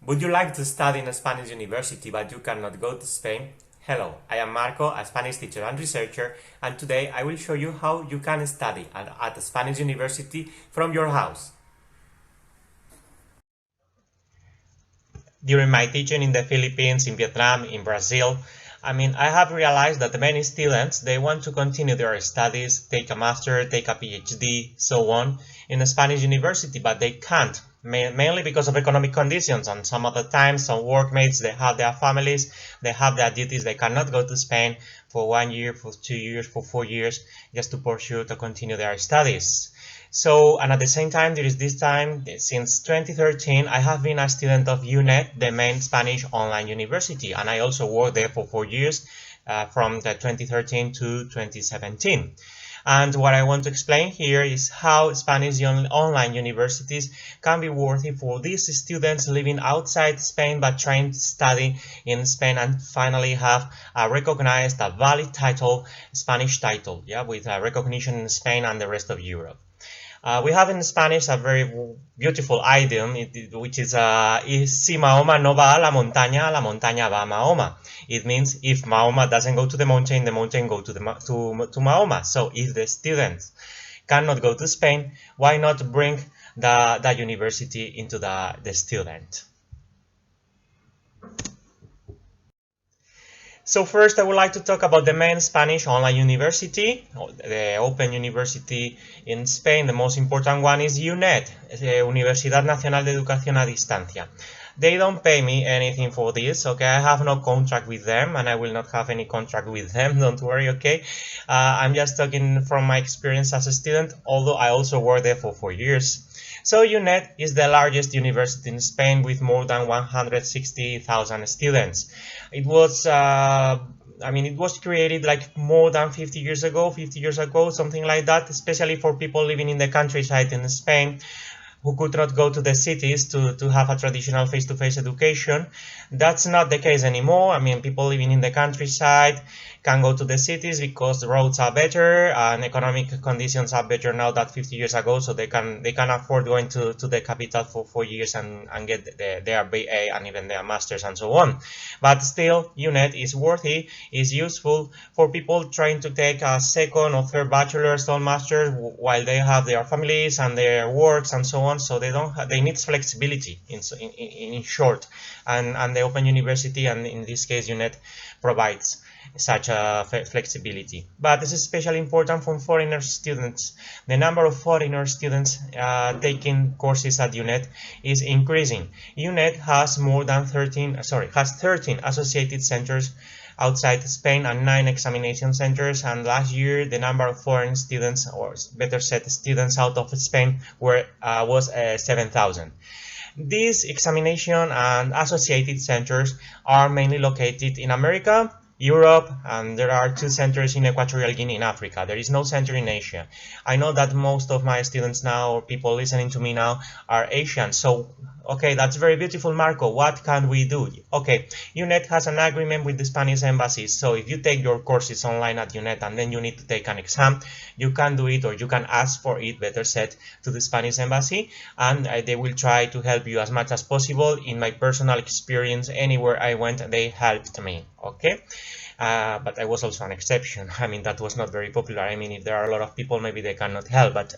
Would you like to study in a Spanish university but you cannot go to Spain? Hello, I am Marco, a Spanish teacher and researcher, and today I will show you how you can study at a Spanish university from your house. During my teaching in the Philippines, in Vietnam, in Brazil, I have realized that many students, they want to continue their studies, take a master, take a PhD, so on, in a Spanish university, but they can't, mainly because of economic conditions. And some of the times, some workmates, they have their families, they have their duties, they cannot go to Spain for 1 year, for 2 years, for 4 years, just to pursue, to continue their studies. So, and at the same time, there is this time, since 2013, I have been a student of UNED, the main Spanish online university, and I also worked there for 4 years, from the 2013 to 2017. And what I want to explain here is how Spanish online universities can be worthy for these students living outside Spain but trying to study in Spain and finally have a recognized, a valid title, Spanish title, yeah, with a recognition in Spain and the rest of Europe. We have in Spanish a very beautiful idiom, which is si Mahoma no va a la montaña va a Mahoma. It means if Mahoma doesn't go to the mountain go to Mahoma. So if the students cannot go to Spain, why not bring the university into the student? So first I would like to talk about the main Spanish online university, the open university in Spain. The most important one is UNED, Universidad Nacional de Educación a Distancia. They don't pay me anything for this, okay? I have no contract with them and I will not have any contract with them, don't worry, okay? I'm just talking from my experience as a student, although I also worked there for 4 years. So UNED is the largest university in Spain with more than 160,000 students. It was it was created like more than 50 years ago, something like that, especially for people living in the countryside in Spain who could not go to the cities to have a traditional face-to-face education. That's not the case anymore. People living in the countryside can go to the cities because the roads are better and economic conditions are better now than 50 years ago, so they can afford going to the capital for 4 years and get their BA and even their masters and so on. But still, UNED is worthy, is useful for people trying to take a second or third bachelor's or master's while they have their families and their works and so on. So they need flexibility in short, and the Open University, and in this case UNED, provides such a flexibility. But this is especially important for foreigner students. The number of foreigner students taking courses at UNED is increasing. UNED has has 13 associated centers outside Spain and 9 examination centers, and last year the number of foreign students, or better said students out of Spain, was 7,000. These examination and associated centers are mainly located in America, Europe, and there are 2 centers in Equatorial Guinea in Africa. There is no center in Asia. I know that most of my students now, or people listening to me now, are Asian. So, okay, that's very beautiful, Marco. What can we do? Okay, UNED has an agreement with the Spanish embassies. So if you take your courses online at UNED and then you need to take an exam, you can do it, or you can ask for it, better said, to the Spanish embassy, and they will try to help you as much as possible. In my personal experience, anywhere I went, they helped me, okay? But I was also an exception. That was not very popular. If there are a lot of people, maybe they cannot help, but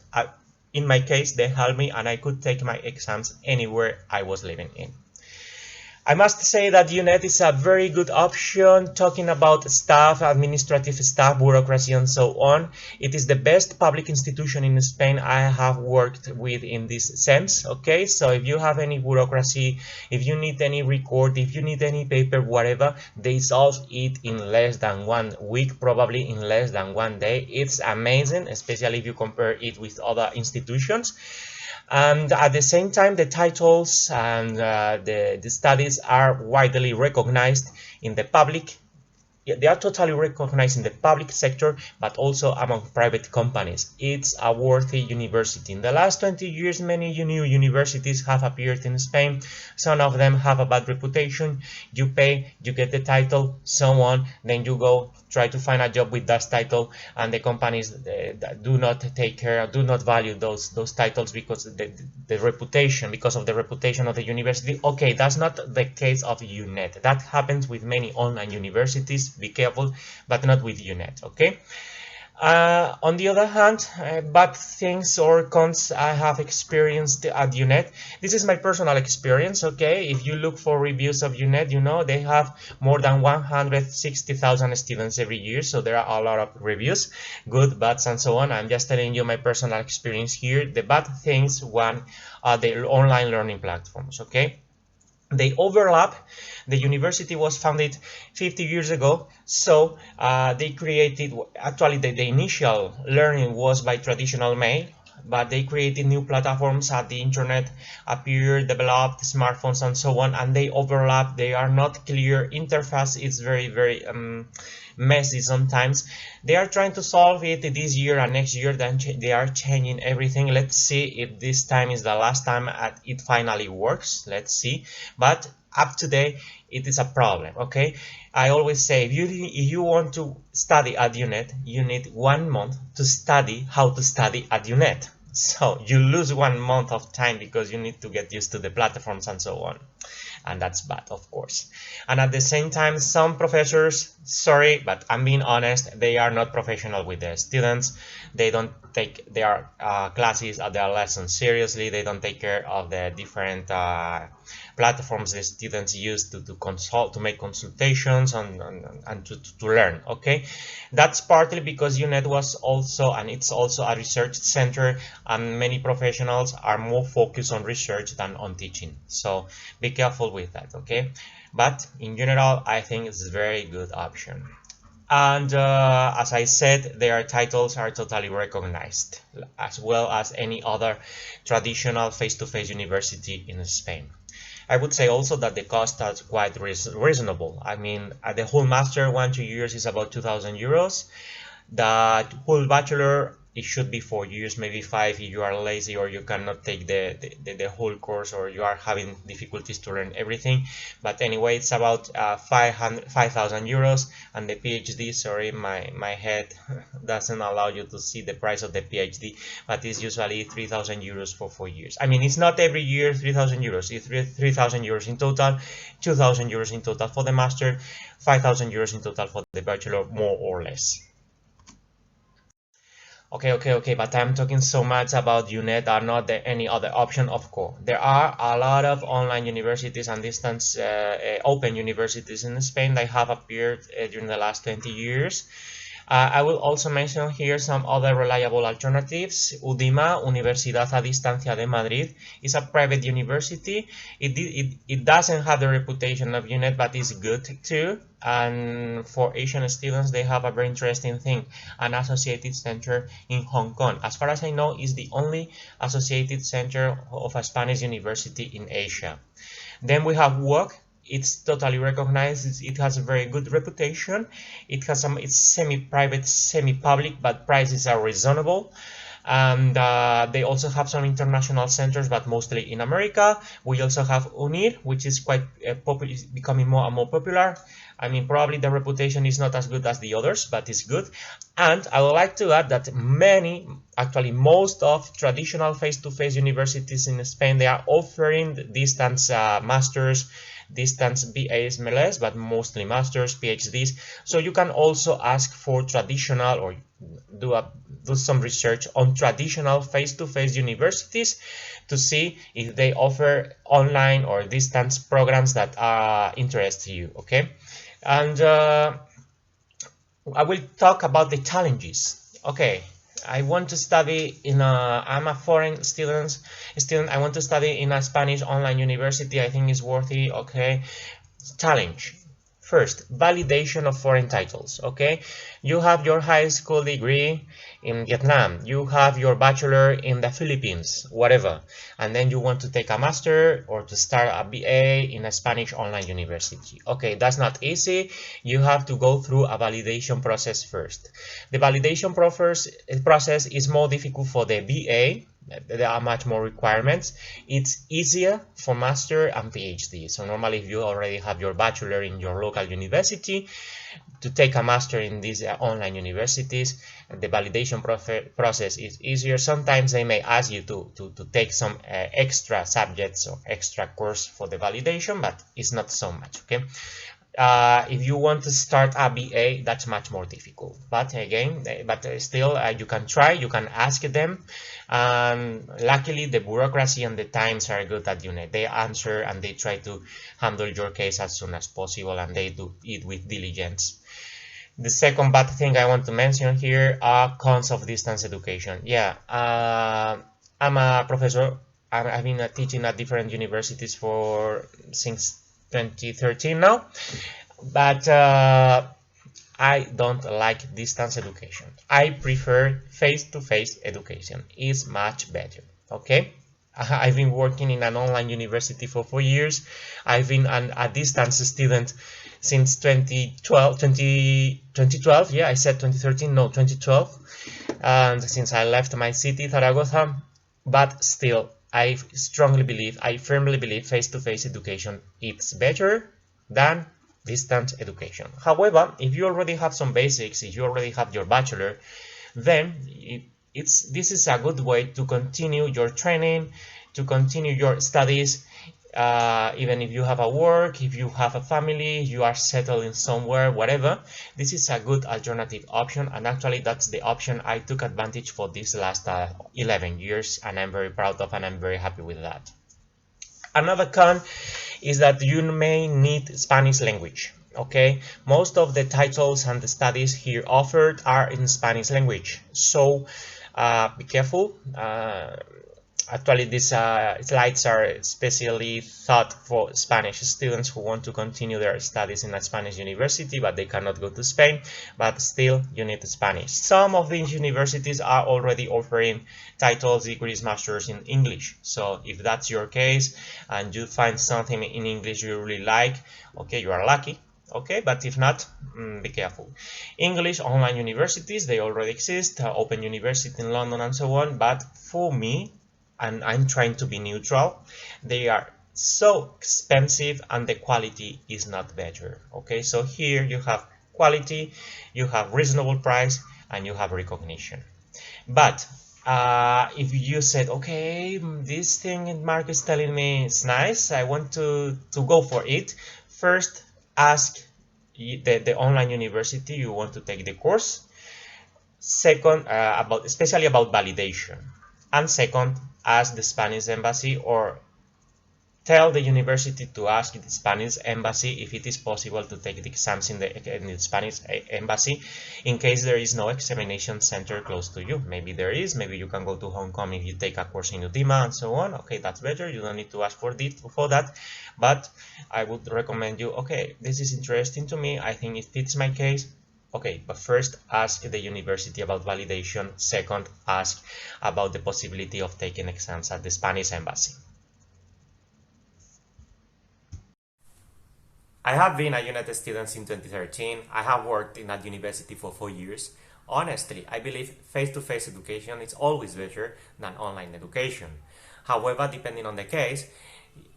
in my case, they helped me and I could take my exams anywhere I was living in. I must say that UNED is a very good option talking about staff, administrative staff, bureaucracy, and so on. It is the best public institution in Spain I have worked with in this sense, okay? So if you have any bureaucracy, if you need any record, if you need any paper, whatever, they solve it in less than 1 week, probably in less than 1 day. It's amazing, especially if you compare it with other institutions. And at the same time, the titles and the studies are widely recognized in the public they are totally recognized in the public sector, but also among private companies. It's a worthy university. In the last 20 years, many new universities have appeared in Spain. Some of them have a bad reputation. You pay, you get the title, so on, then you go try to find a job with that title, and the companies that do not take care, do not value those titles because the reputation, because of the reputation of the university. Okay, that's not the case of UNED. That happens with many online universities. Be careful, but not with UNED. Okay. On the other hand, bad things or cons I have experienced at UNED. This is my personal experience, okay? If you look for reviews of UNED, you know they have more than 160,000 students every year, so there are a lot of reviews, good, bad, and so on. I'm just telling you my personal experience here. The bad things, one, are the online learning platforms, okay? They overlap. The university was founded 50 years ago, so they created, actually the initial learning was by traditional mail, but they created new platforms at the internet, appeared, developed smartphones and so on, and they overlap. They are not clear. Interface is very messy sometimes. They are trying to solve it this year and next year, then they are changing everything. Let's see if this time is the last time it finally works. Let's see. But up to date, it is a problem, okay? I always say, if you want to study at UNED, you need 1 month to study how to study at UNED. So you lose 1 month of time because you need to get used to the platforms and so on. And that's bad, of course. And at the same time, some professors, sorry, but I'm being honest, they are not professional with their students. They don't take their classes or their lessons seriously. They don't take care of the different platforms the students use to consult, to make consultations and to learn, okay? That's partly because UNED was also, and it's also a research center, and many professionals are more focused on research than on teaching. So be careful with that, okay? But in general, I think it's a very good option. And as I said, their titles are totally recognized, as well as any other traditional face-to-face university in Spain. I would say also that the cost is quite reasonable. I mean, the whole master, 1-2 years, is about 2,000 euros. The whole bachelor, it should be 4 years, maybe 5 if you are lazy or you cannot take the whole course, or you are having difficulties to learn everything. But anyway, it's about 5,000 euros. And the PhD, sorry, my head doesn't allow you to see the price of the PhD, but it's usually 3,000 euros for 4 years. I mean, it's not every year 3,000 euros, it's 3,000 euros in total, 2,000 euros in total for the master, 5,000 euros in total for the bachelor, more or less. Okay, but I'm talking so much about UNED or not any other option, of course. There are a lot of online universities and distance open universities in Spain that have appeared during the last 20 years. I will also mention here some other reliable alternatives. UDIMA, Universidad a Distancia de Madrid, is a private university. It doesn't have the reputation of UNED, but it's good too. And for Asian students, they have a very interesting thing, an associated center in Hong Kong. As far as I know, it's the only associated center of a Spanish university in Asia. Then we have WOC. It's totally recognized. It has a very good reputation. It has it's semi-private, semi-public, but prices are reasonable. And they also have some international centers, but mostly in America. We also have UNED, which is quite popular, becoming more and more popular. I mean, probably the reputation is not as good as the others, but it's good. And I would like to add that actually most of traditional face-to-face universities in Spain, they are offering distance masters, distance BAs, MLS, but mostly masters, PhDs. So you can also ask for traditional, or do some research on traditional face-to-face universities to see if they offer online or distance programs that interest you, okay? And I will talk about the challenges. Okay, I want to study I'm a foreign student. I want to study in a Spanish online university. I think it's worthy. Okay, challenge. First, validation of foreign titles, okay? You have your high school degree in Vietnam, you have your bachelor in the Philippines, whatever, and then you want to take a master or to start a BA in a Spanish online university. Okay, that's not easy. You have to go through a validation process first. The validation process is more difficult for the BA. There are much more requirements. It's easier for master and PhD. So normally if you already have your bachelor in your local university, to take a master in these online universities, the validation process is easier. Sometimes they may ask you to take some extra subjects or extra course for the validation, but it's not so much, okay? If you want to start a BA, that's much more difficult. But again, still, you can try, you can ask them. Luckily, the bureaucracy and the times are good at UNED. They answer and they try to handle your case as soon as possible, and they do it with diligence. The second bad thing I want to mention here are cons of distance education. Yeah, I'm a professor. I've been teaching at different universities since 2013 now, but I don't like distance education. I prefer face-to-face education. It's much better, okay? I've been working in an online university for 4 years. I've been a distance student since 2012. Yeah, I said 2013, no, 2012. And since I left my city, Zaragoza, but still, I firmly believe face-to-face education is better than distance education. However, if you already have some basics, if you already have your bachelor, then this is a good way to continue your training, to continue your studies, even if you have a work, if you have a family, you are settled in somewhere, whatever. This is a good alternative option, and actually that's the option I took advantage for these last 11 years, and I'm very proud of, and I'm very happy with that. Another con is that you may need Spanish language. Okay, most of the titles and the studies here offered are in Spanish language, so be careful. Actually, these slides are especially thought for Spanish students who want to continue their studies in a Spanish university, but they cannot go to Spain, but still you need Spanish. Some of these universities are already offering titles, degrees, masters in English. So if that's your case and you find something in English you really like, okay, you are lucky. Okay, but if not, be careful. English online universities, they already exist, Open University in London and so on, but for me, and I'm trying to be neutral, they are so expensive and the quality is not better. Okay, so here you have quality, you have reasonable price, and you have recognition. But if you said, okay, this thing Mark is telling me is nice, I want to go for it, first ask the online university you want to take the course. Second, especially about validation. And second, ask the Spanish embassy or tell the university to ask the Spanish embassy if it is possible to take the exams in the Spanish embassy in case there is no examination center close to you. Maybe there is, maybe you can go to Hong Kong if you take a course in Udima and so on. Okay, that's better. You don't need to ask for that. But I would recommend you, okay, this is interesting to me. I think it fits my case. Okay, but first ask the university about validation. Second, ask about the possibility of taking exams at the Spanish embassy. I have been a UNED student since 2013. I have worked in that university for 4 years. Honestly, I believe face-to-face education is always better than online education. However, depending on the case,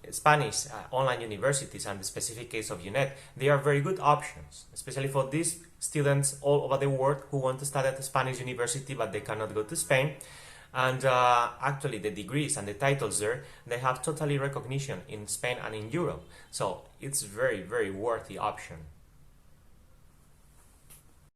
Spanish online universities and the specific case of UNED, they are very good options, especially for these students all over the world who want to study at a Spanish university but they cannot go to Spain. And actually the degrees and the titles there, they have totally recognition in Spain and in Europe. So it's very, very worthy option.